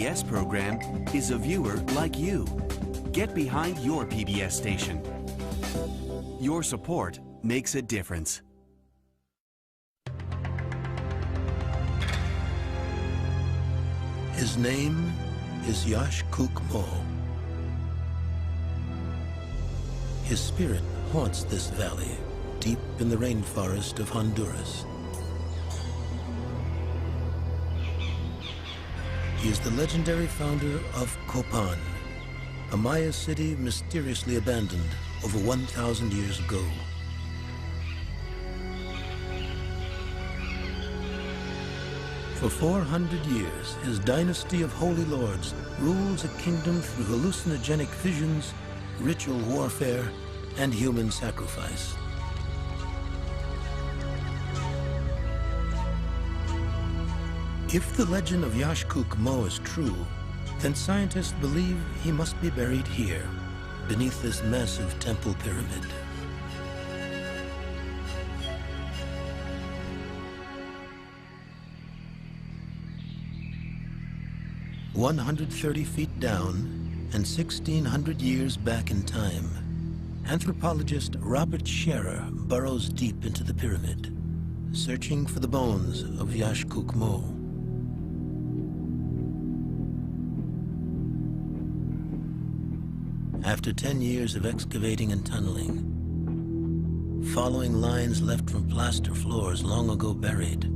PBS program is a viewer like you. Get behind your PBS station. Your support makes a difference. His name is Yash Kukmo. His spirit haunts this valley, deep in the rainforest of Honduras. He is the legendary founder of Copan, a Maya city mysteriously abandoned over 1,000 years ago. For 400 years, his dynasty of holy lords rules a kingdom through hallucinogenic visions, ritual warfare, and human sacrifice. If the legend of Yash Kukmo is true, then scientists believe he must be buried here, beneath this massive temple pyramid. "130 feet down and 1,600 years back in time, anthropologist Robert Scherer burrows deep into the pyramid, searching for the bones of Yash Kukmo. After 10 years of excavating and tunneling, following lines left from plaster floors long ago buried,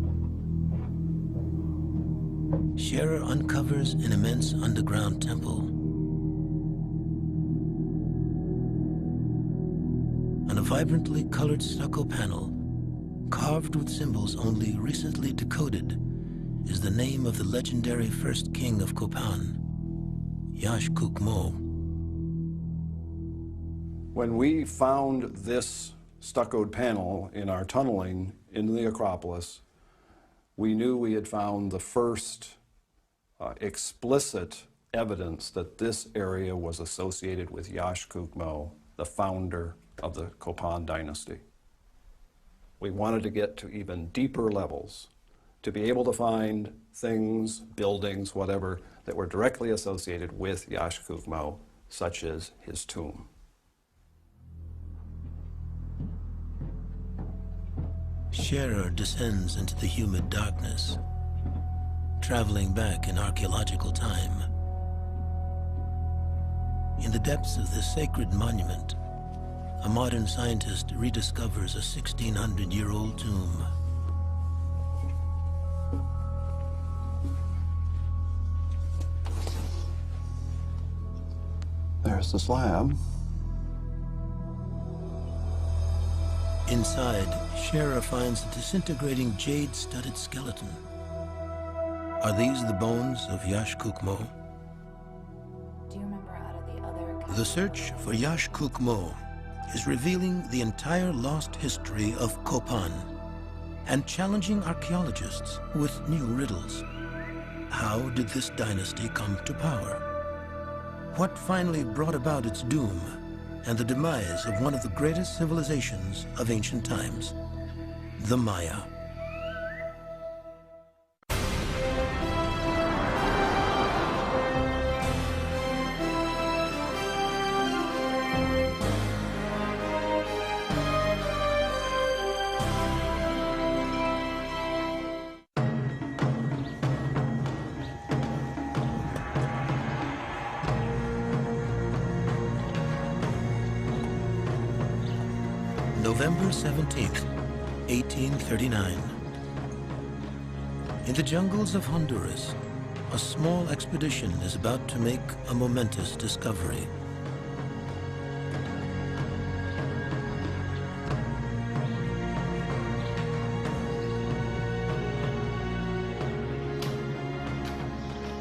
Scherer uncovers an immense underground temple. On a vibrantly colored stucco panel, carved with symbols only recently decoded, is the name of the legendary first king of Copan, Yash Kukmo. When we found this stuccoed panel in our tunneling in the Acropolis, we knew we had found the first explicit evidence that this area was associated with Yash Kukmo, the founder of the Copan dynasty. We wanted to get to even deeper levels, to be able to find things, buildings, whatever, that were directly associated with Yash Kukmo, such as his tomb. Scherer descends into the humid darkness, traveling back in archaeological time. In the depths of this sacred monument, a modern scientist rediscovers a 1,600-year-old tomb. There's the slab. Inside, Scherer finds a disintegrating jade-studded skeleton. Are these the bones of Yash Kukmo? Do you remember out of the other... The search for Yash Kukmo is revealing the entire lost history of Copan and challenging archaeologists with new riddles. How did this dynasty come to power? What finally brought about its doom and the demise of one of the greatest civilizations of ancient times, the Maya? November 17th, 1839. In the jungles of Honduras, a small expedition is about to make a momentous discovery.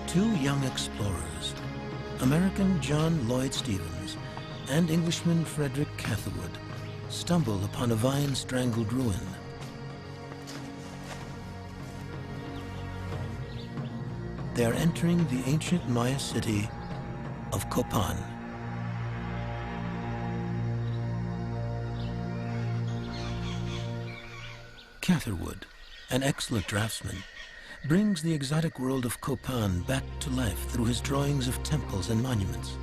Two young explorers, American John Lloyd Stevens and Englishman Frederick Catherwood, stumble upon a vine-strangled ruin. They are entering the ancient Maya city of Copan. Catherwood, an excellent draftsman, brings the exotic world of Copan back to life through his drawings of temples and monuments.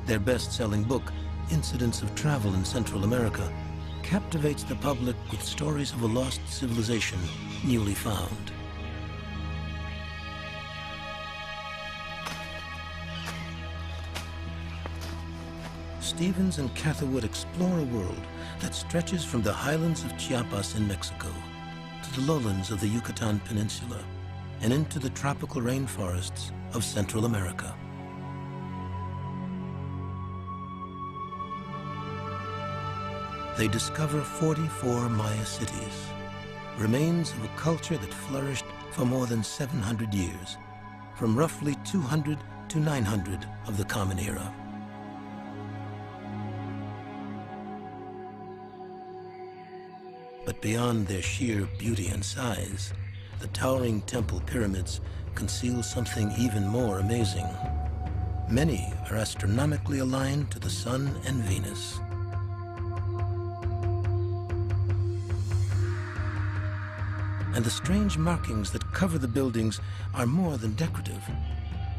Their best-selling book, Incidents of Travel in Central America, captivates the public with stories of a lost civilization newly found. Stevens and Catherwood explore a world that stretches from the highlands of Chiapas in Mexico to the lowlands of the Yucatan Peninsula and into the tropical rainforests of Central America. They discover 44 Maya cities, remains of a culture that flourished for more than 700 years, from roughly 200 to 900 of the Common Era. But beyond their sheer beauty and size, the towering temple pyramids conceal something even more amazing. Many are astronomically aligned to the Sun and Venus. And the strange markings that cover the buildings are more than decorative.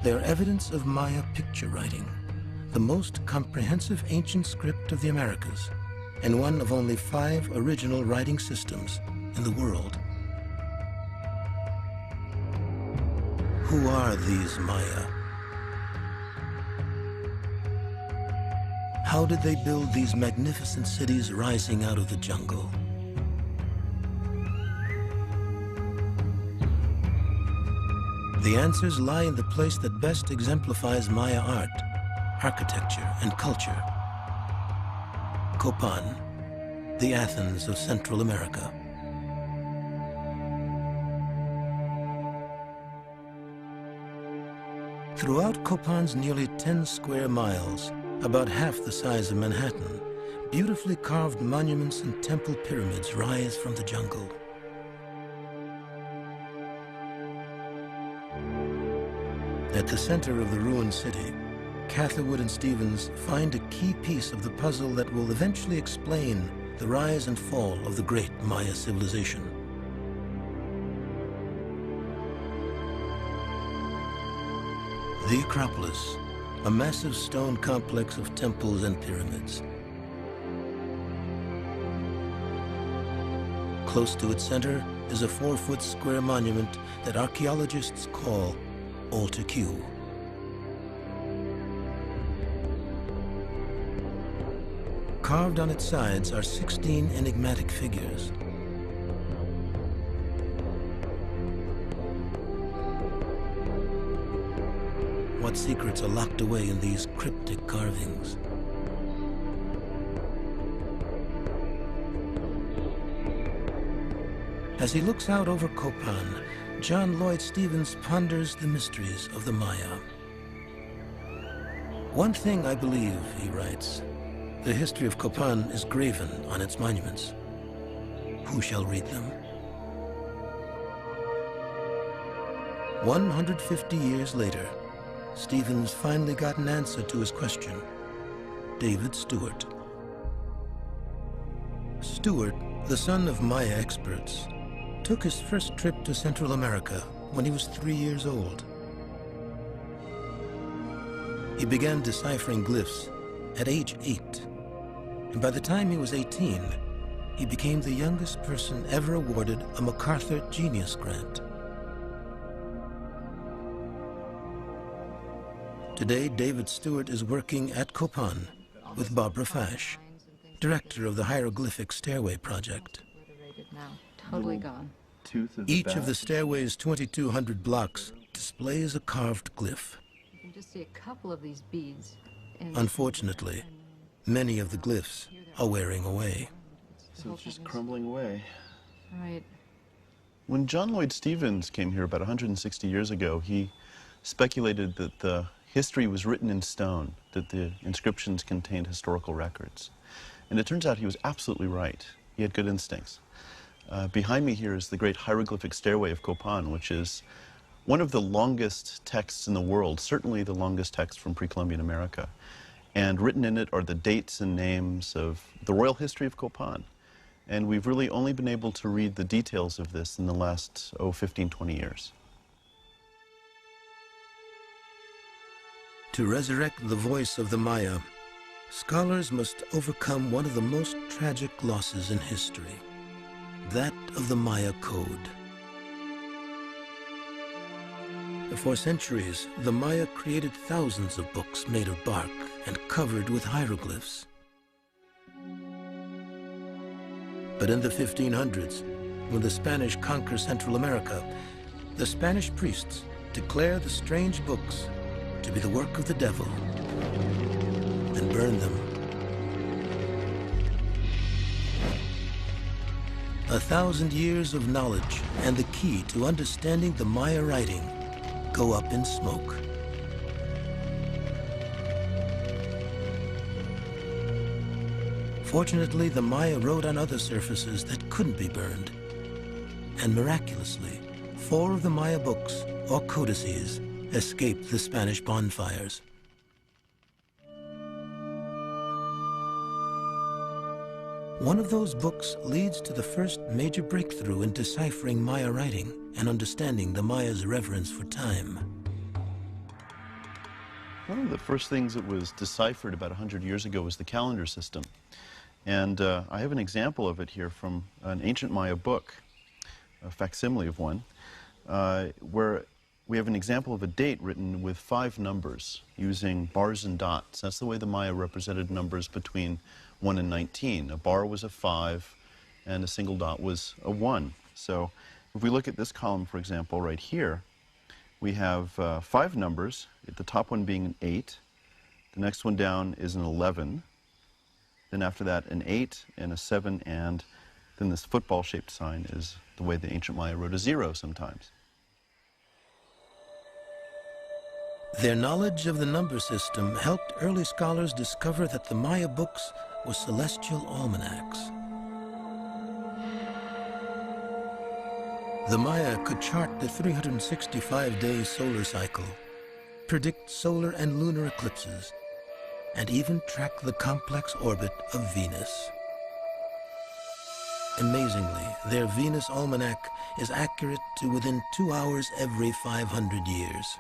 They are evidence of Maya picture writing, the most comprehensive ancient script of the Americas, and one of only 5 original writing systems in the world. Who are these Maya? How did they build these magnificent cities rising out of the jungle? The answers lie in the place that best exemplifies Maya art, architecture, and culture. Copan, the Athens of Central America. Throughout Copan's nearly 10 square miles, about half the size of Manhattan, beautifully carved monuments and temple pyramids rise from the jungle. At the center of the ruined city, Catherwood and Stevens find a key piece of the puzzle that will eventually explain the rise and fall of the great Maya civilization. The Acropolis, a massive stone complex of temples and pyramids. Close to its center is a 4-foot square monument that archaeologists call Altar Q. Carved on its sides are 16 enigmatic figures. What secrets are locked away in these cryptic carvings? As he looks out over Copan, John Lloyd Stevens ponders the mysteries of the Maya. One thing I believe, he writes, the history of Copan is graven on its monuments. Who shall read them? 150 years later, Stevens finally got an answer to his question. David Stewart. Stewart, the son of Maya experts, took his first trip to Central America when he was 3 years old. He began deciphering glyphs at age 8, and by the time he was 18, he became the youngest person ever awarded a MacArthur Genius Grant. Today, David Stewart is working at Copan with Barbara Fash, director of the Hieroglyphic Stairway Project. Totally gone. Each of the stairway's 2,200 blocks displays a carved glyph. You can just see a couple of these beads. Unfortunately, many of the glyphs are wearing away. So it's just crumbling away. Right. When John Lloyd Stevens came here about 160 years ago, he speculated that the history was written in stone, that the inscriptions contained historical records. And it turns out he was absolutely right. He had good instincts. Behind me here is the great hieroglyphic stairway of Copan, which is one of the longest texts in the world, certainly the longest text from pre-Columbian America. And written in it are the dates and names of the royal history of Copan. And we've really only been able to read the details of this in the last, 15, 20 years. To resurrect the voice of the Maya, scholars must overcome one of the most tragic losses in history, that of the Maya code. For centuries, the Maya created thousands of books made of bark and covered with hieroglyphs. But in the 1500s, when the Spanish conquer Central America, the Spanish priests declare the strange books to be the work of the devil and burn them. 1,000 years of knowledge and the key to understanding the Maya writing go up in smoke. Fortunately, the Maya wrote on other surfaces that couldn't be burned. And miraculously, 4 of the Maya books, or codices, escaped the Spanish bonfires. One of those books leads to the first major breakthrough in deciphering Maya writing and understanding the Maya's reverence for time. One of the first things that was deciphered about 100 years ago was the calendar system. And I have an example of it here from an ancient Maya book, a facsimile of one, where we have an example of a date written with 5 numbers using bars and dots. That's the way the Maya represented numbers between 1 and 19. A bar was a 5, and a single dot was a 1. So if we look at this column, for example, right here, we have 5 numbers, the top one being an 8. The next one down is an 11. Then after that, an 8 and a 7, and then this football-shaped sign is the way the ancient Maya wrote a 0 sometimes. Their knowledge of the number system helped early scholars discover that the Maya books were celestial almanacs. The Maya could chart the 365-day solar cycle, predict solar and lunar eclipses, and even track the complex orbit of Venus. Amazingly, their Venus almanac is accurate to within 2 hours every 500 years.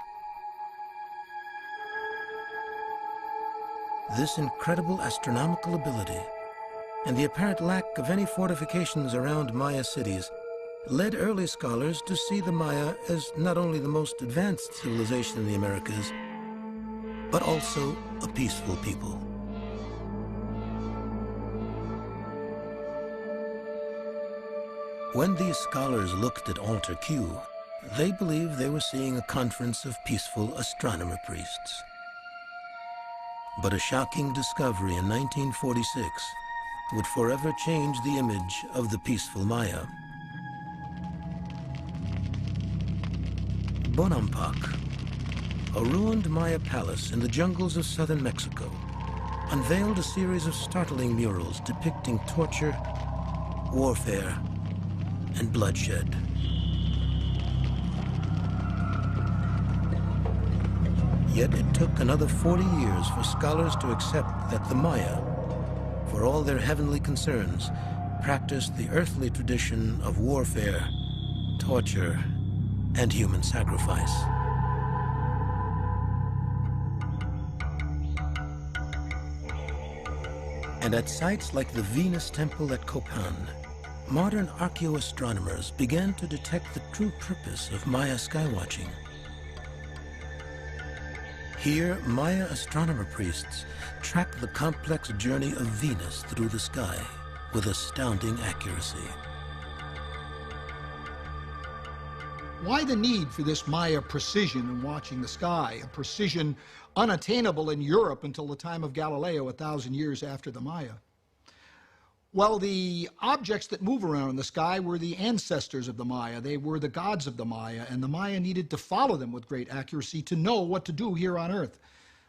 This incredible astronomical ability and the apparent lack of any fortifications around Maya cities led early scholars to see the Maya as not only the most advanced civilization in the Americas, but also a peaceful people. When these scholars looked at Alter Q, they believed they were seeing a conference of peaceful astronomer priests. But a shocking discovery in 1946 would forever change the image of the peaceful Maya. Bonampak, a ruined Maya palace in the jungles of southern Mexico, unveiled a series of startling murals depicting torture, warfare, and bloodshed. Yet it took another 40 years for scholars to accept that the Maya, for all their heavenly concerns, practiced the earthly tradition of warfare, torture, and human sacrifice. And at sites like the Venus Temple at Copan, modern archaeoastronomers began to detect the true purpose of Maya skywatching. Here, Maya astronomer priests track the complex journey of Venus through the sky with astounding accuracy. Why the need for this Maya precision in watching the sky, a precision unattainable in Europe until the time of Galileo 1,000 years after the Maya? Well, the objects that move around in the sky were the ancestors of the Maya. They were the gods of the Maya, and the Maya needed to follow them with great accuracy to know what to do here on Earth.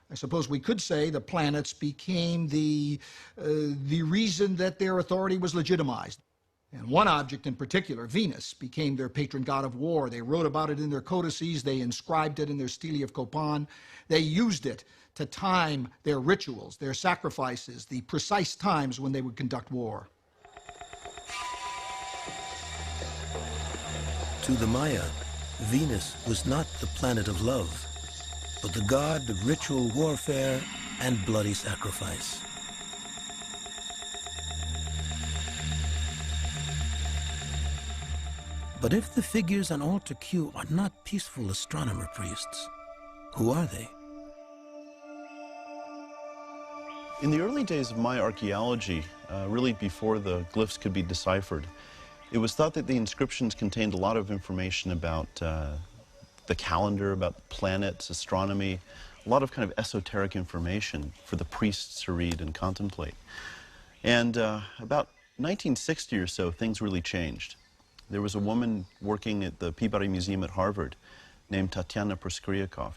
I suppose we could say the planets became the reason that their authority was legitimized. And one object in particular, Venus, became their patron god of war. They wrote about it in their codices. They inscribed it in their stele of Copan. They used it to time their rituals, their sacrifices, the precise times when they would conduct war. To the Maya, Venus was not the planet of love, but the god of ritual warfare and bloody sacrifice. But if the figures on Altar Q are not peaceful astronomer priests, who are they? In the early days of Maya archaeology, really before the glyphs could be deciphered, it was thought that the inscriptions contained a lot of information about the calendar, about planets, astronomy, a lot of kind of esoteric information for the priests to read and contemplate. And about 1960 or so, things really changed. There was a woman working at the Peabody Museum at Harvard named Tatiana Proskryakov,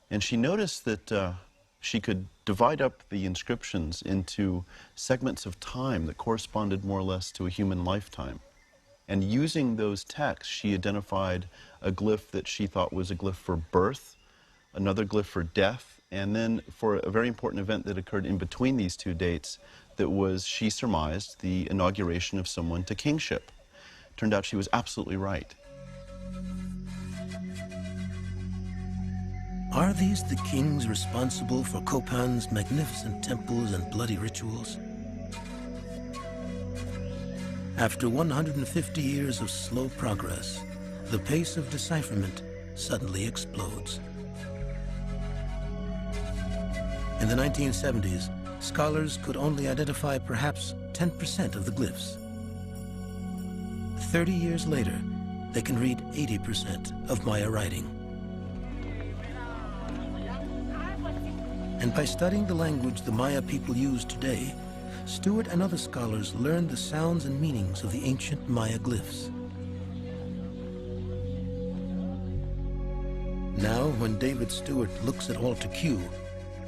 and she noticed that she could divide up the inscriptions into segments of time that corresponded more or less to a human lifetime. And using those texts, she identified a glyph that she thought was a glyph for birth, another glyph for death, and then for a very important event that occurred in between these two dates that was, she surmised, the inauguration of someone to kingship. Turned out she was absolutely right. Are these the kings responsible for Copan's magnificent temples and bloody rituals? After 150 years of slow progress, the pace of decipherment suddenly explodes. In the 1970s, scholars could only identify perhaps 10% of the glyphs. 30 years later, they can read 80% of Maya writing. And by studying the language the Maya people use today, Stewart and other scholars learned the sounds and meanings of the ancient Maya glyphs. Now, when David Stewart looks at Altar Q,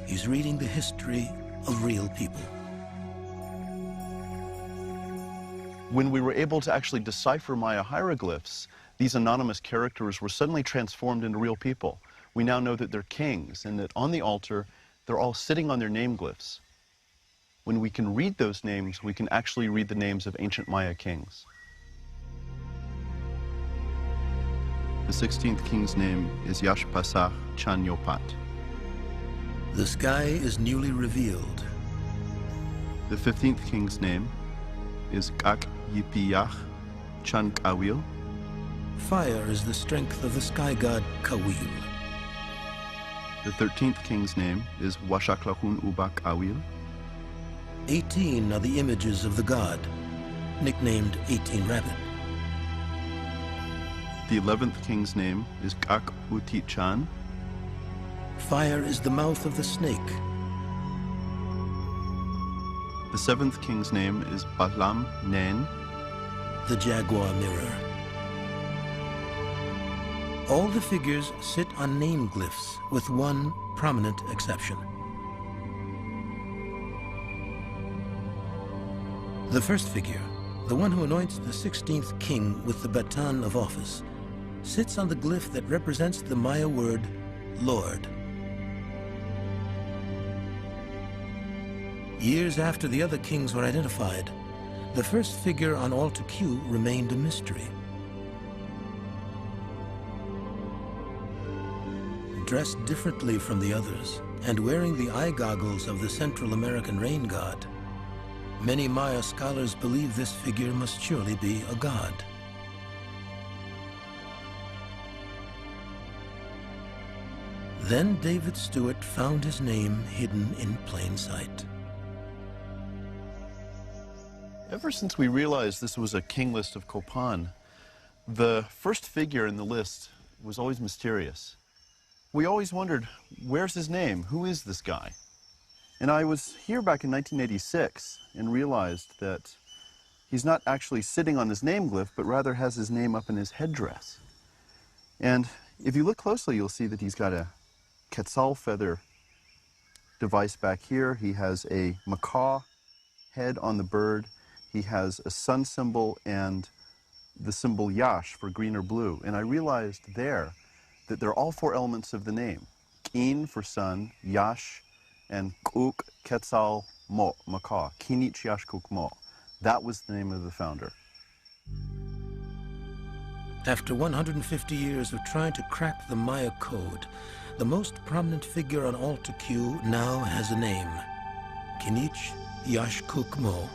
he's reading the history of real people. When we were able to actually decipher Maya hieroglyphs, these anonymous characters were suddenly transformed into real people. We now know that they're kings and that on the altar, they're all sitting on their name glyphs. When we can read those names, we can actually read the names of ancient Maya kings. The 16th king's name is Yashpasah Chanyopat. The sky is newly revealed. The 15th king's name is Kak Yipiyach Chankawil. Fire is the strength of the sky god Kawil. The 13th king's name is Washaklahun Ubak Awil. 18 are the images of the god, nicknamed 18 Rabbit. The 11th king's name is Kak Uti Chan. Fire is the mouth of the snake. The 7th king's name is Balam Nen. The jaguar mirror. All the figures sit on name glyphs, with one prominent exception. The first figure, the one who anoints the 16th king with the baton of office, sits on the glyph that represents the Maya word, Lord. Years after the other kings were identified, the first figure on Altar Q remained a mystery. Dressed differently from the others, and wearing the eye goggles of the Central American rain god, many Maya scholars believe this figure must surely be a god. Then David Stewart found his name hidden in plain sight. Ever since we realized this was a king list of Copan, the first figure in the list was always mysterious. We always wondered, where's his name? Who is this guy? And I was here back in 1986 and realized that he's not actually sitting on his name glyph, but rather has his name up in his headdress. And if you look closely, you'll see that he's got a quetzal feather device back here. He has a macaw head on the bird. He has a sun symbol and the symbol Yash for green or blue. And I realized there that they're all four elements of the name. Kin for sun, Yash, and Kuk Quetzal Mo, macaw. Kinich Yash Kuk Mo. That was the name of the founder. After 150 years of trying to crack the Maya code, the most prominent figure on Altar Q now has a name: Kinich Yashkuk-Mo,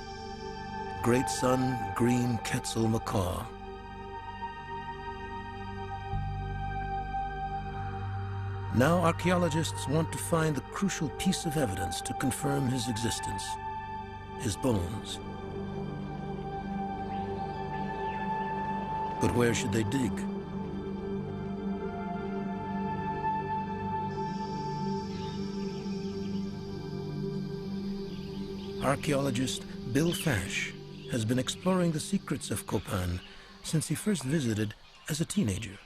Great Son Green Quetzalmacaw. Now archaeologists want to find the crucial piece of evidence to confirm his existence: his bones. But where should they dig? Archaeologist Bill Fash has been exploring the secrets of Copan since he first visited as a teenager.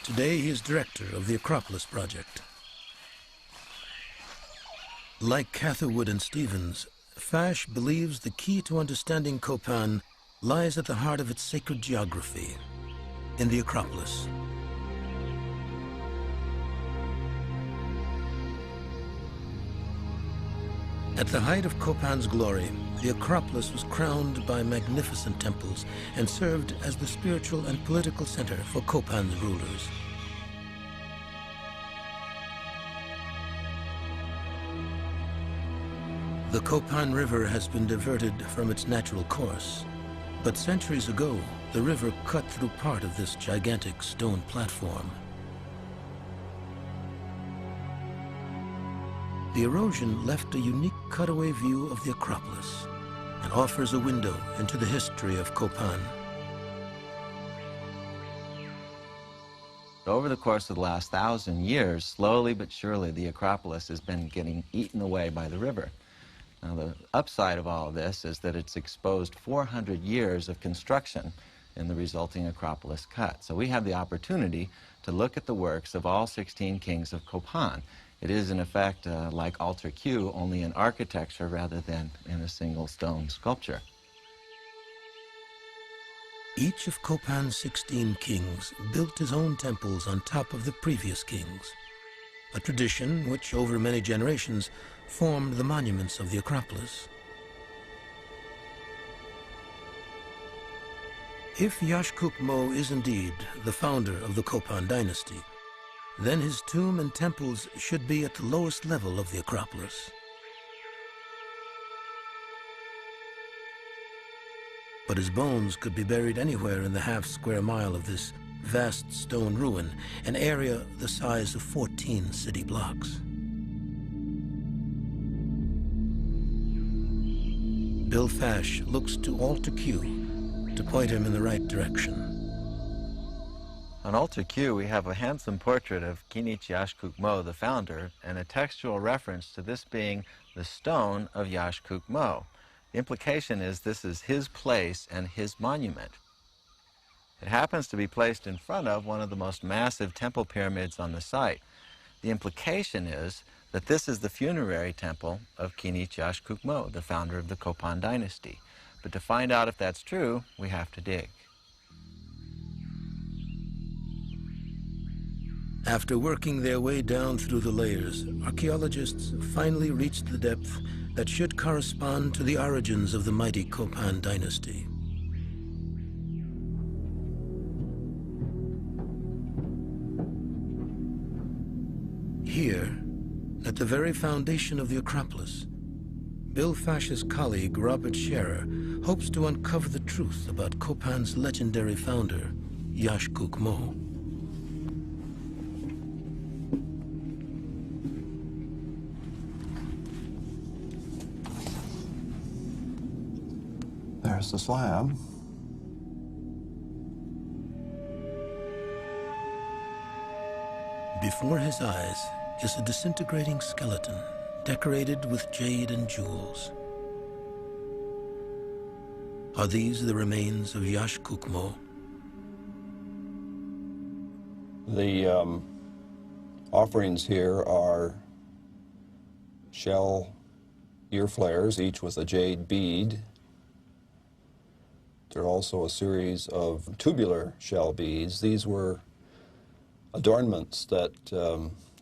Today he is director of the Acropolis Project. Like Catherwood and Stevens, Fash believes the key to understanding Copan lies at the heart of its sacred geography, in the Acropolis. At the height of Copan's glory, the Acropolis was crowned by magnificent temples and served as the spiritual and political center for Copan's rulers. The Copan River has been diverted from its natural course, but centuries ago, the river cut through part of this gigantic stone platform. The erosion left a unique cutaway view of the Acropolis and offers a window into the history of Copan. Over the course of the last 1,000 years, slowly but surely, the Acropolis has been getting eaten away by the river. Now, the upside of all of this is that it's exposed 400 years of construction in the resulting Acropolis cut. So we have the opportunity to look at the works of all 16 kings of Copan. It is, in effect, like Altar Q, only in architecture rather than in a single stone sculpture. Each of Copan's 16 kings built his own temples on top of the previous kings, a tradition which, over many generations, formed the monuments of the Acropolis. If Yashkuk-Mo is indeed the founder of the Copan dynasty, then his tomb and temples should be at the lowest level of the Acropolis. But his bones could be buried anywhere in the half-square mile of this vast stone ruin, an area the size of 14 city blocks. Bill Fash looks to Altar Q to point him in the right direction. On Altar Q, we have a handsome portrait of Kinich Yashkuk-Mo, the founder, and a textual reference to this being the stone of Yashkuk-Mo. The implication is this is his place and his monument. It happens to be placed in front of one of the most massive temple pyramids on the site. The implication is that this is the funerary temple of Kinich Yashkuk-Mo, the founder of the Copan dynasty. But to find out if that's true, we have to dig. After working their way down through the layers, archaeologists finally reached the depth that should correspond to the origins of the mighty Copan dynasty. Here, at the very foundation of the Acropolis, Bill Fash's colleague, Robert Scherer, hopes to uncover the truth about Copan's legendary founder, Yashkuk-Mo. There's the slab. Before his eyes is a disintegrating skeleton decorated with jade and jewels. Are these the remains of Yashkuk-Mo? The offerings here are shell ear flares, each with a jade bead. There are also a series of tubular shell beads. These were adornments that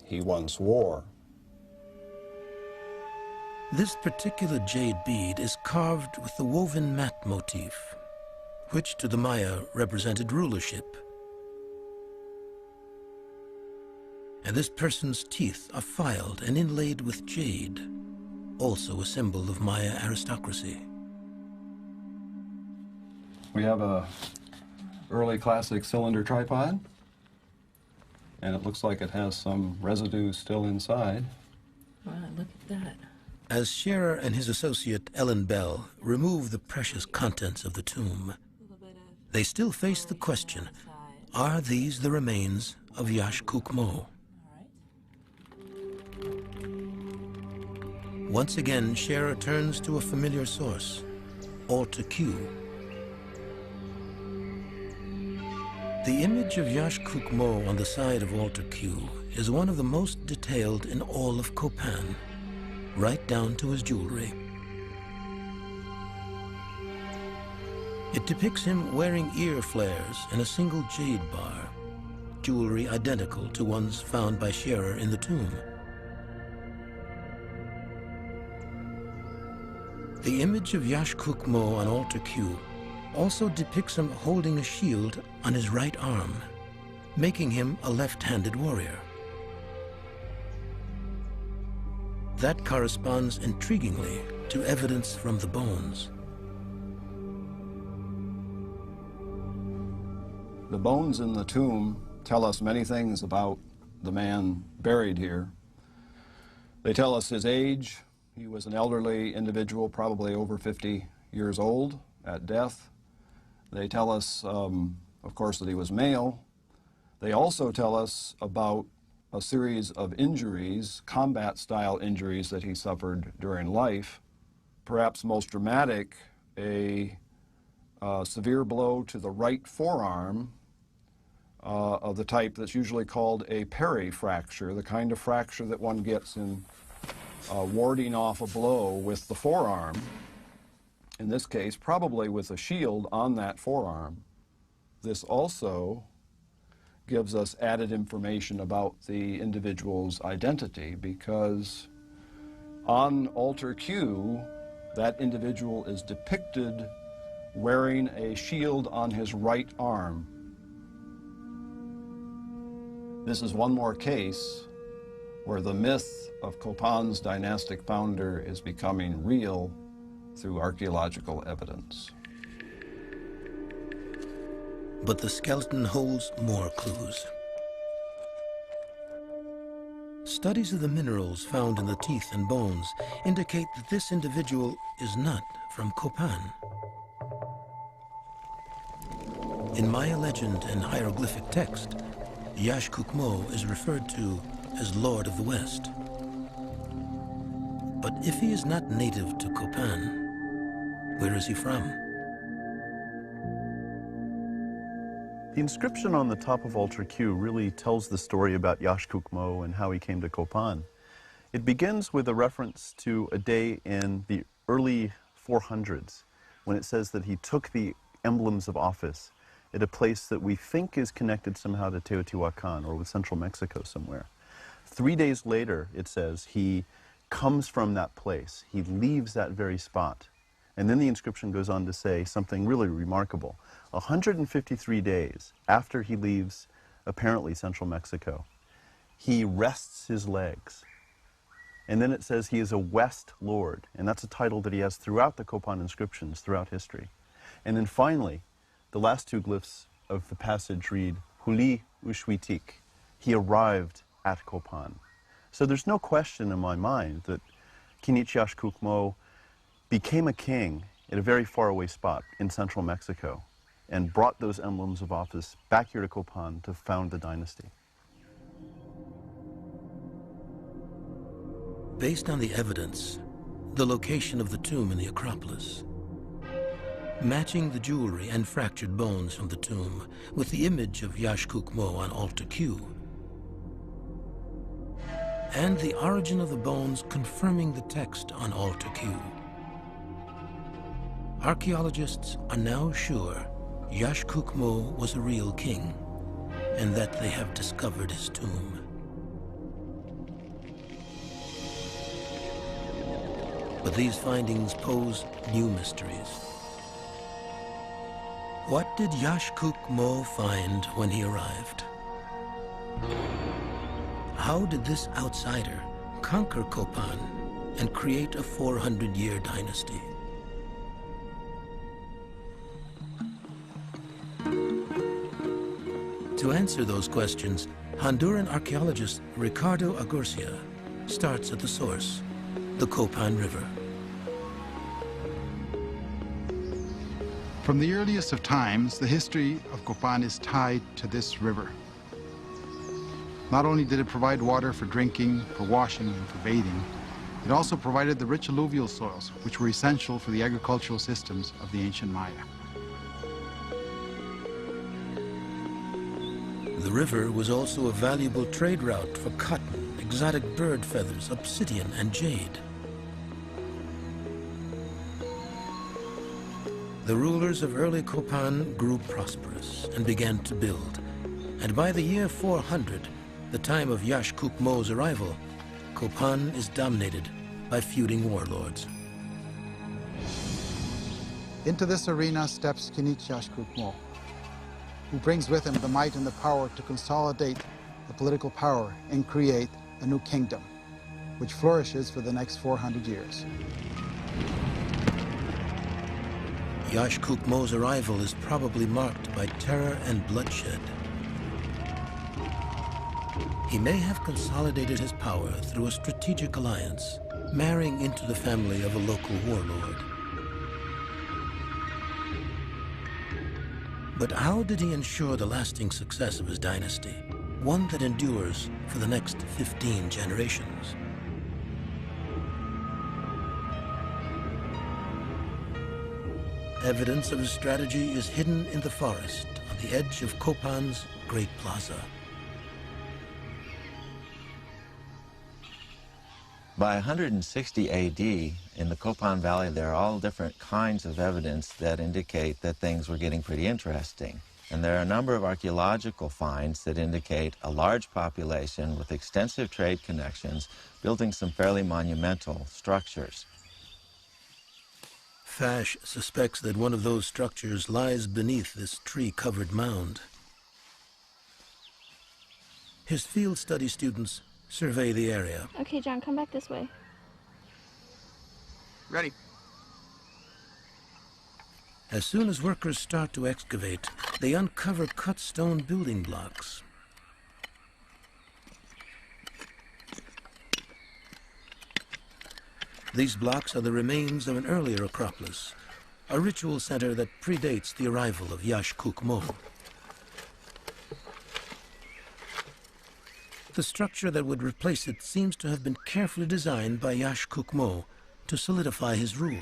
he once wore. This particular jade bead is carved with the woven mat motif, which to the Maya represented rulership. And this person's teeth are filed and inlaid with jade, also a symbol of Maya aristocracy. We have a early classic cylinder tripod, and it looks like it has some residue still inside. Wow, look at that. As Scherer and his associate Ellen Bell remove the precious contents of the tomb, they still face the question, are these the remains of Yash-Kuk-Mo? Once again, Scherer turns to a familiar source, Altar Q. The image of Yash-Kuk-Mo on the side of Altar Q is one of the most detailed in all of Copan, right down to his jewelry. It depicts him wearing ear flares and a single jade bar, jewelry identical to ones found by Scherer in the tomb. The image of Yash-Kuk-Mo on Altar Q also depicts him holding a shield on his right arm, making him a left-handed warrior. That corresponds intriguingly to evidence from the bones. The bones in the tomb tell us many things about the man buried here. They tell us his age. He was an elderly individual, probably over 50 years old at death. They tell us, of course, that he was male. They also tell us about a series of injuries, combat-style injuries that he suffered during life. Perhaps most dramatic, a severe blow to the right forearm of the type that's usually called a perifracture, the kind of fracture that one gets in warding off a blow with the forearm. In this case, probably with a shield on that forearm. This also gives us added information about the individual's identity, because on Altar Q, that individual is depicted wearing a shield on his right arm. This is one more case where the myth of Copan's dynastic founder is becoming real through archaeological evidence. But the skeleton holds more clues. Studies of the minerals found in the teeth and bones indicate that this individual is not from Copan. In Maya legend and hieroglyphic text, Yash-Kuk-Mo is referred to as Lord of the West. But if he is not native to Copan, where is he from? The inscription on the top of Altar Q really tells the story about Yash-Kuk-Mo and how he came to Copan. It begins with a reference to a day in the early 400s when it says that he took the emblems of office at a place that we think is connected somehow to Teotihuacan or with central Mexico somewhere. 3 days later, it says, he comes from that place. He leaves that very spot. And then the inscription goes on to say something really remarkable. 153 days after he leaves, apparently, central Mexico, he rests his legs. And then it says he is a West Lord, and that's a title that he has throughout the Copan inscriptions, throughout history. And then finally, the last two glyphs of the passage read, Huli Ushwitik. He arrived at Copan. So there's no question in my mind that Kinich Yash-Kuk-Mo became a king at a very faraway spot in central Mexico and brought those emblems of office back here to Copan to found the dynasty. Based on the evidence, the location of the tomb in the Acropolis, matching the jewelry and fractured bones from the tomb with the image of Yash-Kuk-Mo on Altar Q, and the origin of the bones confirming the text on Altar Q, archaeologists are now sure Yash-Kuk-Mo was a real king, and that they have discovered his tomb. But these findings pose new mysteries. What did Yaxcoch Mo find when he arrived? How did this outsider conquer Copan and create a 400-year dynasty? To answer those questions, Honduran archaeologist Ricardo Agurcia starts at the source, the Copan River. From the earliest of times, the history of Copan is tied to this river. Not only did it provide water for drinking, for washing, and for bathing, it also provided the rich alluvial soils, which were essential for the agricultural systems of the ancient Maya. The river was also a valuable trade route for cotton, exotic bird feathers, obsidian, and jade. The rulers of early Copan grew prosperous and began to build. And by the year 400, the time of Yaxcoch Mo's arrival, Copan is dominated by feuding warlords. Into this arena steps Kinich Yaxcoch Mo, who brings with him the might and the power to consolidate the political power and create a new kingdom, which flourishes for the next 400 years. Yaxcoch Mo's arrival is probably marked by terror and bloodshed. He may have consolidated his power through a strategic alliance, marrying into the family of a local warlord. But how did he ensure the lasting success of his dynasty, one that endures for the next 15 generations? Evidence of his strategy is hidden in the forest on the edge of Copan's Great Plaza. By 160 AD, in the Copan Valley, there are all different kinds of evidence that indicate that things were getting pretty interesting. And there are a number of archaeological finds that indicate a large population with extensive trade connections building some fairly monumental structures. Fash suspects that one of those structures lies beneath this tree-covered mound. His field study students survey the area. Okay, John, come back this way. Ready. As soon as workers start to excavate, they uncover cut stone building blocks. These blocks are the remains of an earlier Acropolis, a ritual center that predates the arrival of Yaxcoch Mo. The structure that would replace it seems to have been carefully designed by Yaxcoch Mo to solidify his rule.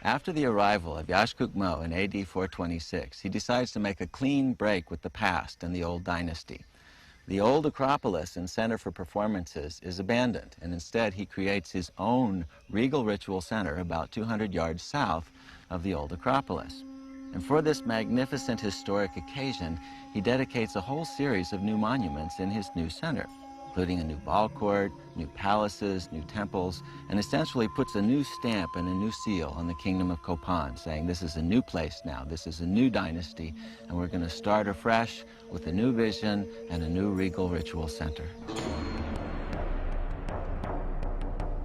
After the arrival of Yaxcoch Mo in AD 426, he decides to make a clean break with the past and the old dynasty. The old Acropolis and Center for Performances is abandoned, and instead he creates his own regal ritual center about 200 yards south of the old Acropolis. And for this magnificent historic occasion, he dedicates a whole series of new monuments in his new center, including a new ball court, new palaces, new temples, and essentially puts a new stamp and a new seal on the kingdom of Copan, saying this is a new place now, this is a new dynasty, and we're going to start afresh with a new vision and a new regal ritual center.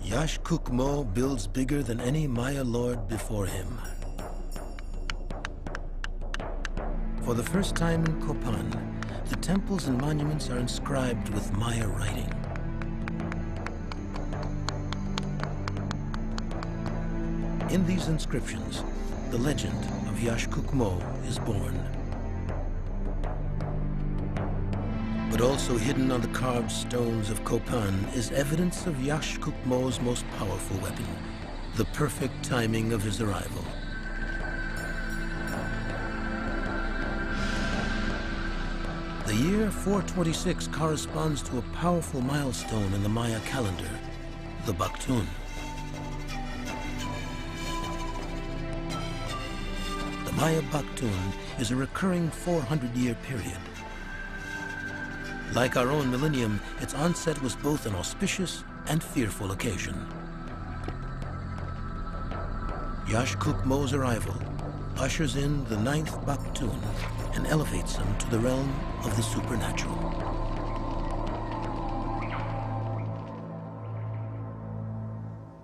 Yaxcoch Mo builds bigger than any Maya lord before him. For the first time in Copan, the temples and monuments are inscribed with Maya writing. In these inscriptions, the legend of Yaxcoch Mo is born. But also hidden on the carved stones of Copan is evidence of Yaxcoch Mo's most powerful weapon, the perfect timing of his arrival. The year 426 corresponds to a powerful milestone in the Maya calendar, the Baktun. The Maya Baktun is a recurring 400-year period. Like our own millennium, its onset was both an auspicious and fearful occasion. Yaxcucmo's arrival ushers in the 9th Baktun and elevates him to the realm of the supernatural.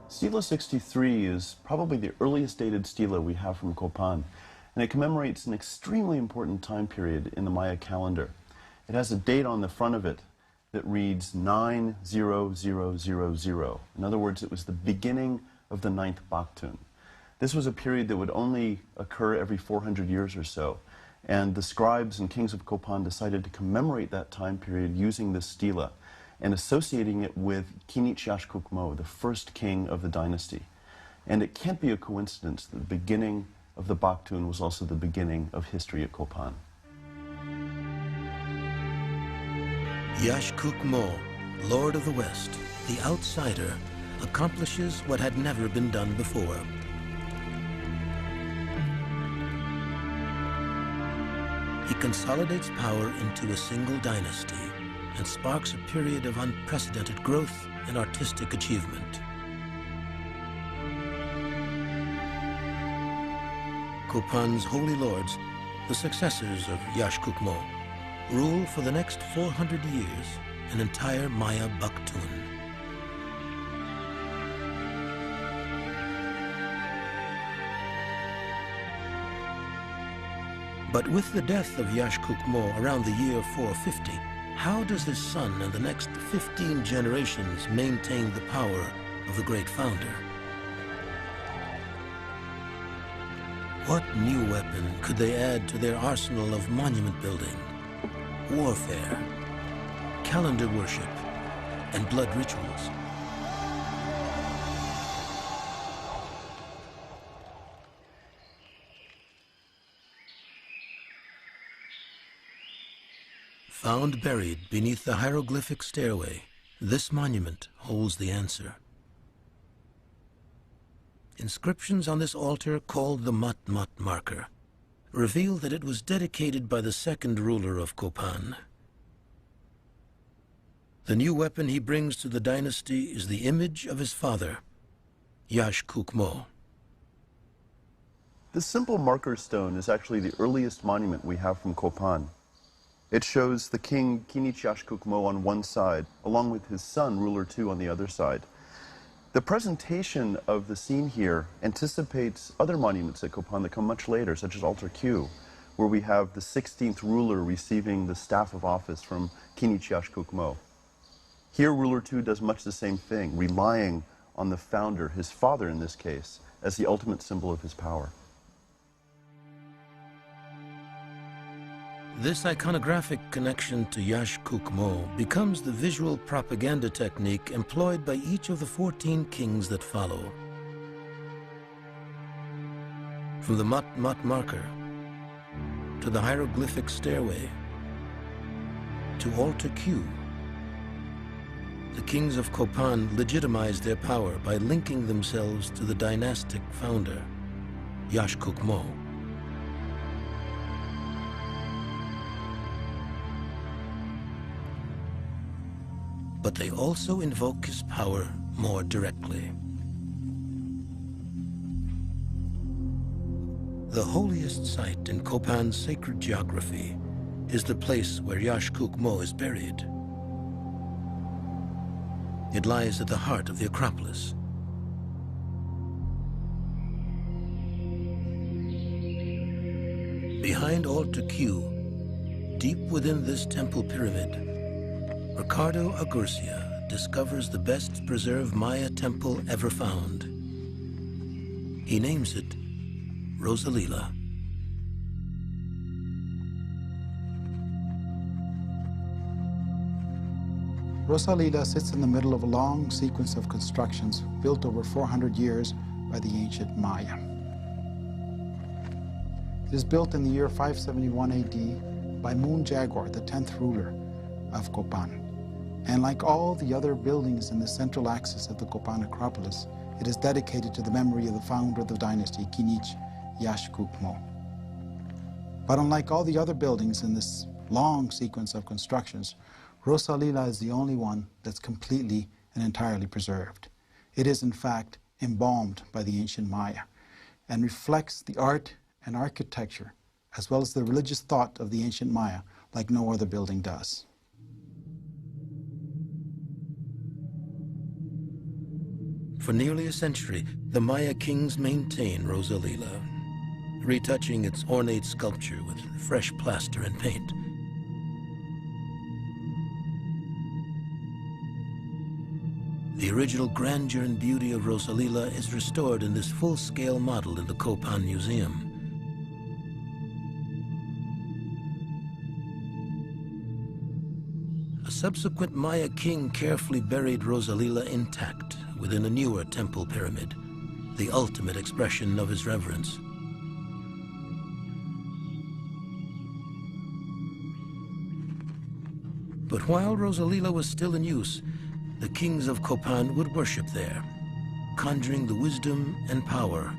Stela 63 is probably the earliest dated stela we have from Copan, and it commemorates an extremely important time period in the Maya calendar. It has a date on the front of it that reads 90000. In other words, it was the beginning of the 9th Baktun. This was a period that would only occur every 400 years or so, and the scribes and kings of Copan decided to commemorate that time period using this stela and associating it with Kinich Yaxcucmo, the first king of the dynasty. And it can't be a coincidence that the beginning of the Baktun was also the beginning of history at Copan. Yaxcucmo, Lord of the West, the outsider, accomplishes what had never been done before. He consolidates power into a single dynasty and sparks a period of unprecedented growth and artistic achievement. Copan's holy lords, the successors of Yaxcucmo, rule for the next 400 years an entire Maya Baktun. But with the death of Yaxcucmo around the year 450, how does his son and the next 15 generations maintain the power of the great founder? What new weapon could they add to their arsenal of monument building, warfare, calendar worship, and blood rituals? Found buried beneath the hieroglyphic stairway, this monument holds the answer. Inscriptions on this altar, called the Matmat marker, reveal that it was dedicated by the second ruler of Copan. The new weapon he brings to the dynasty is the image of his father, Yaxcucmo. This simple marker stone is actually the earliest monument we have from Copan. It shows the king Kinich Yaxcucmo on one side, along with his son, Ruler II, on the other side. The presentation of the scene here anticipates other monuments at Copan that come much later, such as Altar Q, where we have the 16th ruler receiving the staff of office from Kinich Yaxcucmo. Here, Ruler II does much the same thing, relying on the founder, his father in this case, as the ultimate symbol of his power. This iconographic connection to Yaxcucmo becomes the visual propaganda technique employed by each of the 14 kings that follow. From the Matmat marker, to the hieroglyphic stairway, to Altar Q, the kings of Copan legitimized their power by linking themselves to the dynastic founder, Yaxcucmo. But they also invoke his power more directly. The holiest site in Copan's sacred geography is the place where Yaxcucmo is buried. It lies at the heart of the Acropolis. Behind Altar Q, deep within this temple pyramid, Ricardo Agurcia discovers the best preserved Maya temple ever found. He names it Rosalila. Rosalila sits in the middle of a long sequence of constructions built over 400 years by the ancient Maya. It is built in the year 571 AD by Moon Jaguar, the 10th ruler of Copan. And like all the other buildings in the central axis of the Copan Acropolis, it is dedicated to the memory of the founder of the dynasty, Kinich Yaxcucmo. But unlike all the other buildings in this long sequence of constructions, Rosalila is the only one that's completely and entirely preserved. It is, in fact, embalmed by the ancient Maya. and reflects the art and architecture, as well as the religious thought of the ancient Maya, like no other building does. For nearly a century, the Maya kings maintained Rosalila, retouching its ornate sculpture with fresh plaster and paint. The original grandeur and beauty of Rosalila is restored in this full-scale model in the Copan Museum. A subsequent Maya king carefully buried Rosalila intact within a newer temple pyramid, the ultimate expression of his reverence. But while Rosalila was still in use, the kings of Copan would worship there, conjuring the wisdom and power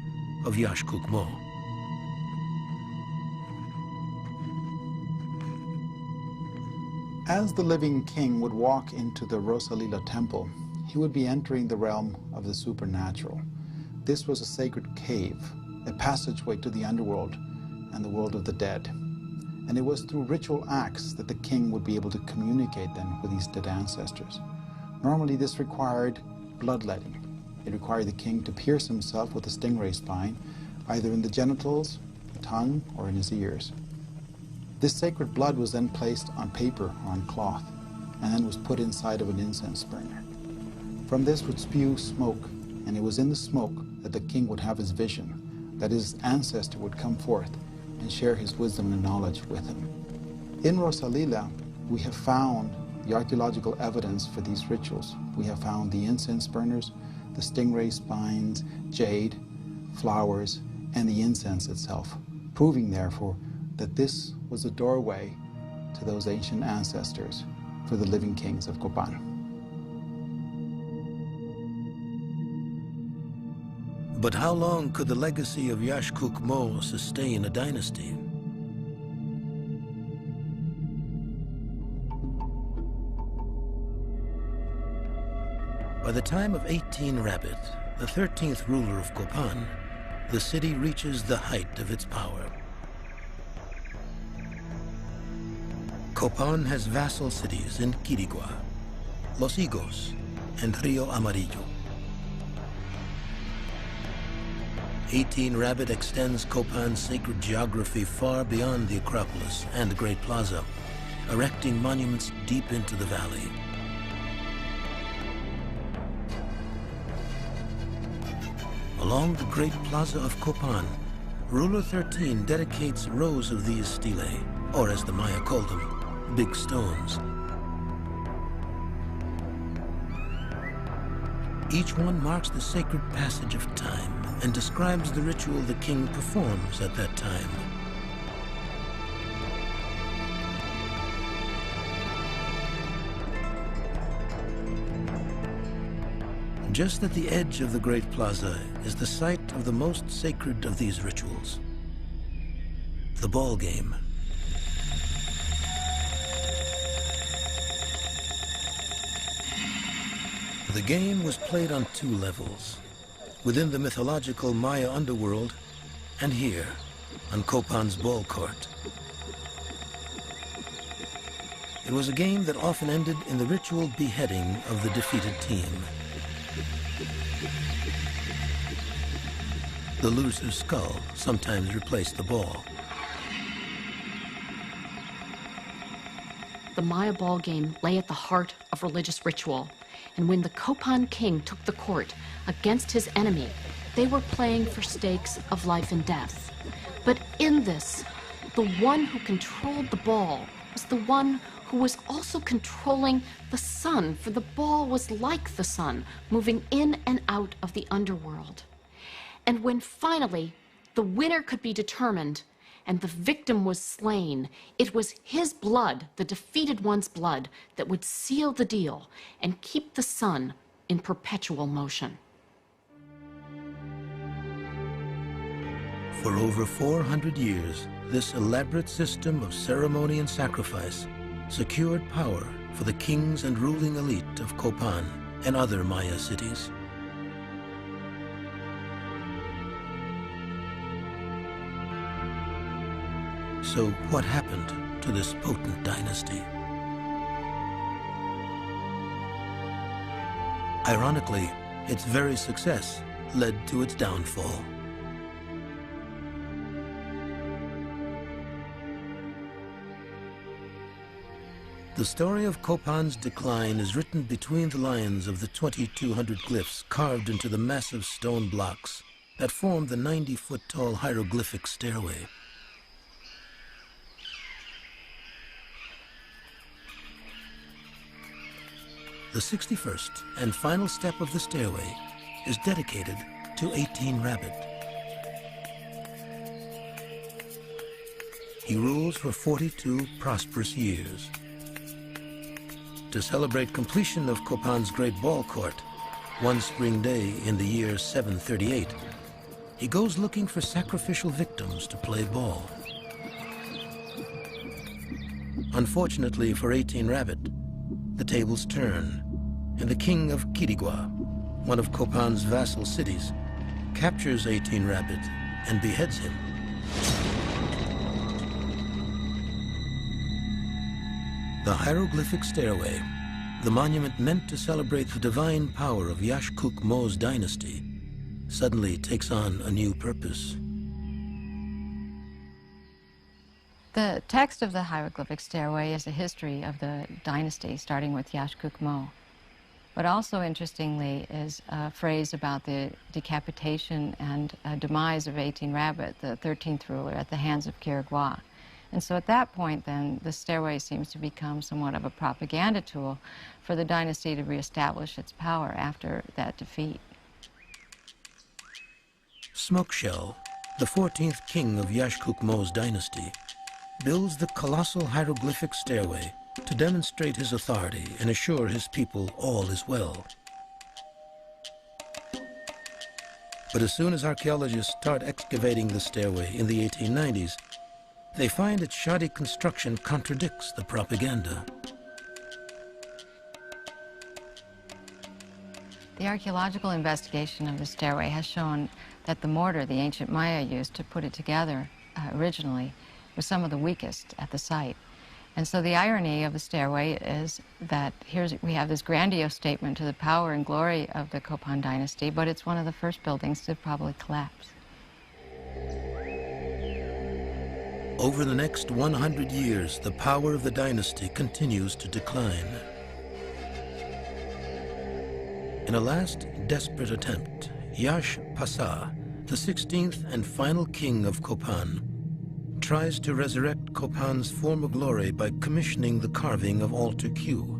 of Yaxcucmò. As the living king would walk into the Rosalila temple, he would be entering the realm of the supernatural. This was a sacred cave, a passageway to the underworld and the world of the dead. And it was through ritual acts that the king would be able to communicate then with these dead ancestors. Normally this required bloodletting. It required the king to pierce himself with a stingray spine, either in the genitals, the tongue, or in his ears. This sacred blood was then placed on paper or on cloth, and then was put inside of an incense burner. From this would spew smoke, and it was in the smoke that the king would have his vision, that his ancestor would come forth and share his wisdom and knowledge with him. In Rosalila, we have found the archaeological evidence for these rituals. We have found the incense burners, the stingray spines, jade, flowers, and the incense itself, proving therefore that this was a doorway to those ancient ancestors for the living kings of Copan. But how long could the legacy of Yaxcucmò sustain a dynasty? By the time of 18 Rabbit, the 13th ruler of Copan, the city reaches the height of its power. Copan has vassal cities in Quirigua, Los Higos, and Rio Amarillo. 18 Rabbit extends Copan's sacred geography far beyond the Acropolis and the Great Plaza, erecting monuments deep into the valley. Along the Great Plaza of Copan, Ruler 13 dedicates rows of these stelae, or as the Maya called them, big stones. Each one marks the sacred passage of time and describes the ritual the king performs at that time. Just at the edge of the Great Plaza is the site of the most sacred of these rituals, the ball game. The game was played on two levels, within the mythological Maya underworld and here on Copan's ball court. It was a game that often ended in the ritual beheading of the defeated team. The loser's skull sometimes replaced the ball. The Maya ball game lay at the heart of religious ritual, and when the Copan king took the court against his enemy, they were playing for stakes of life and death. But in this, the one who controlled the ball was the one who was also controlling the sun, for the ball was like the sun, moving in and out of the underworld. And when finally the winner could be determined and the victim was slain, it was his blood, the defeated one's blood, that would seal the deal and keep the sun in perpetual motion. For over 400 years, this elaborate system of ceremony and sacrifice secured power for the kings and ruling elite of Copan and other Maya cities. So what happened to this potent dynasty? Ironically, its very success led to its downfall. The story of Copan's decline is written between the lines of the 2,200 glyphs carved into the massive stone blocks that form the 90-foot-tall hieroglyphic stairway. The 61st and final step of the stairway is dedicated to 18 Rabbit. He rules for 42 prosperous years. To celebrate completion of Copan's great ball court, one spring day in the year 738, he goes looking for sacrificial victims to play ball. Unfortunately for 18 Rabbit, the tables turn, and the king of Quirigua, one of Copan's vassal cities, captures 18 Rabbit and beheads him. The hieroglyphic stairway, the monument meant to celebrate the divine power of Yaxcuc-Mo's dynasty, suddenly takes on a new purpose. The text of the hieroglyphic stairway is a history of the dynasty, starting with Yaxcuc-Mo. But also, interestingly, is a phrase about the decapitation and demise of 18 Rabbit, the 13th ruler, at the hands of Quirigua. And so at that point, then, the stairway seems to become somewhat of a propaganda tool for the dynasty to reestablish its power after that defeat. Smokeshell, the 14th king of Yaxcuc-Mo's dynasty, builds the colossal hieroglyphic stairway to demonstrate his authority and assure his people all is well. But as soon as archaeologists start excavating the stairway in the 1890s, they find its shoddy construction contradicts the propaganda. The archaeological investigation of the stairway has shown that the mortar the ancient Maya used to put it together originally was some of the weakest at the site. And so the irony of the stairway is that we have this grandiose statement to the power and glory of the Copan dynasty, but it's one of the first buildings to probably collapse. Over the next 100 years, the power of the dynasty continues to decline. In a last desperate attempt, Yash Pasa, the 16th and final king of Copan, tries to resurrect Copan's former glory by commissioning the carving of Altar Q.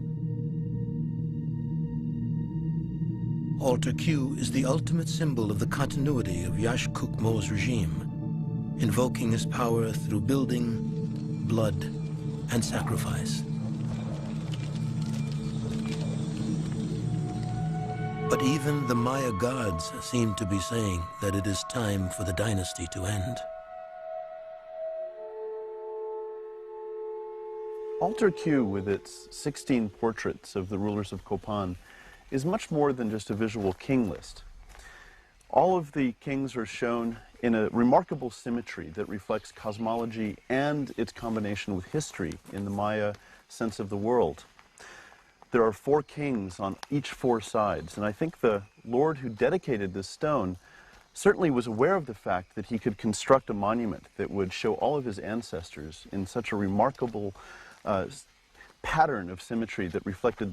Altar Q is the ultimate symbol of the continuity of Yaxcuc-Mo's regime, invoking his power through building, blood, and sacrifice. But even the Maya gods seem to be saying that it is time for the dynasty to end. Altar Q, with its 16 portraits of the rulers of Copan, is much more than just a visual king list. All of the kings are shown in a remarkable symmetry that reflects cosmology and its combination with history in the Maya sense of the world. There are 4 kings on each 4 sides, and I think the Lord who dedicated this stone certainly was aware of the fact that he could construct a monument that would show all of his ancestors in such a remarkable pattern of symmetry that reflected